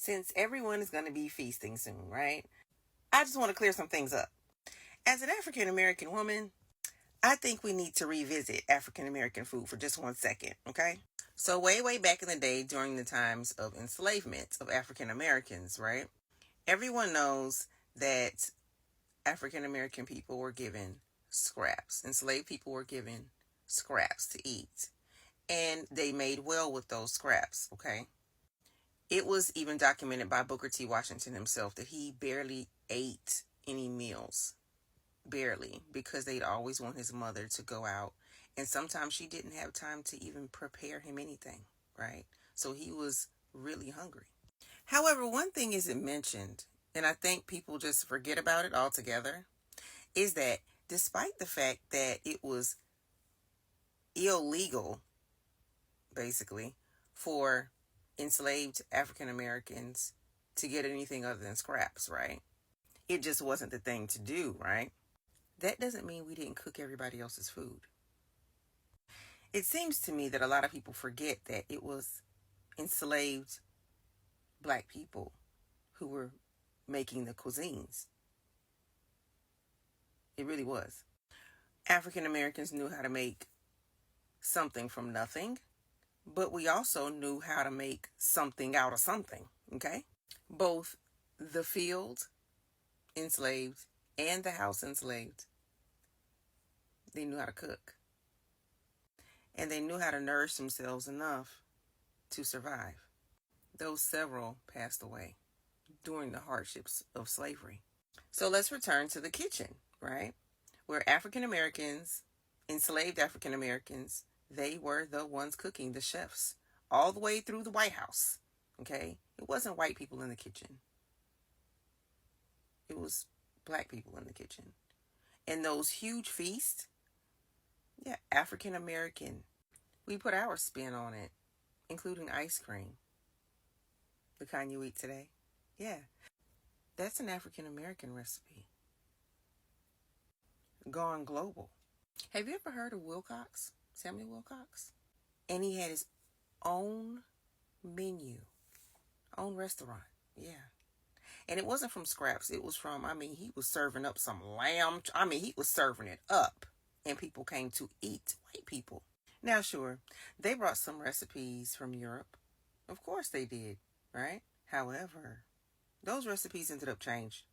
Since everyone is going to be feasting soon, right? I just want to clear some things up. As an African American woman, I think we need to revisit African American food for just 1 second, okay? So, way back in the day, during the times of enslavement of African Americans, right? Everyone knows that African American people were given scraps. Enslaved people were given scraps to eat. And they made well with those scraps, okay? It was even documented by Booker T. Washington himself that he barely ate any meals. Barely. Because they'd always want his mother to go out. And sometimes she didn't have time to even prepare him anything, right? So he was really hungry. However, one thing isn't mentioned, and I think people just forget about it altogether, is that despite the fact that it was illegal, basically, for enslaved African Americans to get anything other than scraps, right? It just wasn't the thing to do, right? That doesn't mean we didn't cook everybody else's food. It seems to me that a lot of people forget that it was enslaved black people who were making the cuisines. It really was. African Americans knew how to make something from nothing, but we also knew how to make something out of something, okay? Both the field enslaved and the house enslaved, they knew how to cook. And they knew how to nourish themselves enough to survive. Those several passed away during the hardships of slavery. So let's return to the kitchen, right? Where African Americans, enslaved African Americans, they were the ones cooking, the chefs, all the way through the White House, okay? It wasn't white people in the kitchen. It was black people in the kitchen. And those huge feasts, yeah, African American. We put our spin on it, including ice cream. The kind you eat today. Yeah, that's an African American recipe. Gone global. Have you ever heard of Wilcox? Samuel Wilcox? And he had his own menu, own restaurant. Yeah. And it wasn't from scraps. It was from, he was serving up some lamb. He was serving it up. And people came to eat, white people. Now, sure, they brought some recipes from Europe. Of course they did, right? However, those recipes ended up changed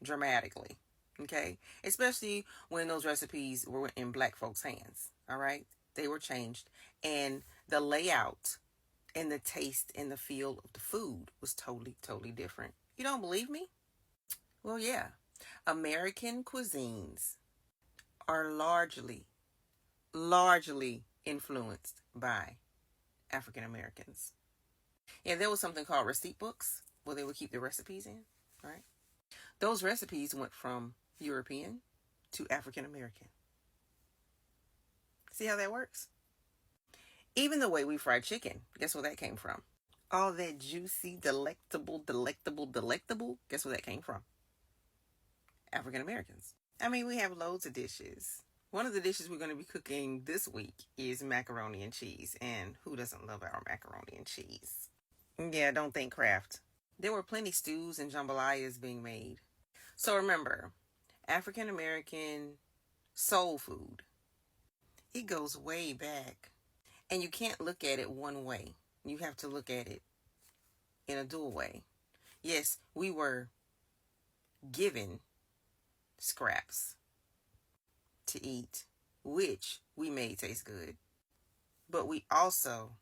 dramatically, okay? Especially when those recipes were in black folks' hands, all right? They were changed. And the layout and the taste and the feel of the food was totally different. You don't believe me? Well, yeah. American cuisines are largely influenced by African Americans. Yeah, there was something called receipt books where they would keep the recipes in, right? Those recipes went from European to African American. See how that works? Even the way we fry chicken, guess where that came from? All that juicy, delectable. Guess where that came from? African Americans. We have loads of dishes. One of the dishes we're going to be cooking this week is macaroni and cheese. And who doesn't love our macaroni and cheese? Yeah, don't think Kraft. There were plenty stews and jambalayas being made. So remember, African American soul food, it goes way back. And you can't look at it one way. You have to look at it in a dual way. Yes, we were given scraps to eat, which we made taste good. But we also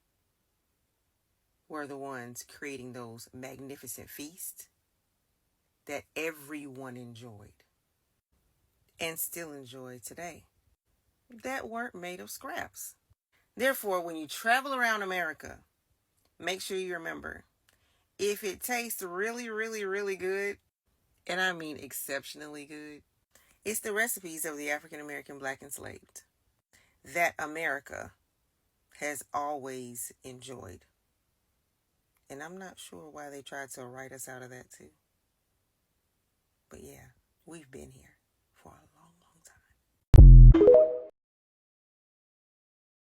were the ones creating those magnificent feasts that everyone enjoyed and still enjoy today that weren't made of scraps. Therefore, when you travel around America, make sure you remember, if it tastes really good, and I mean exceptionally good, it's the recipes of the African American black enslaved that America has always enjoyed. And I'm not sure why they tried to write us out of that too. But yeah, we've been here.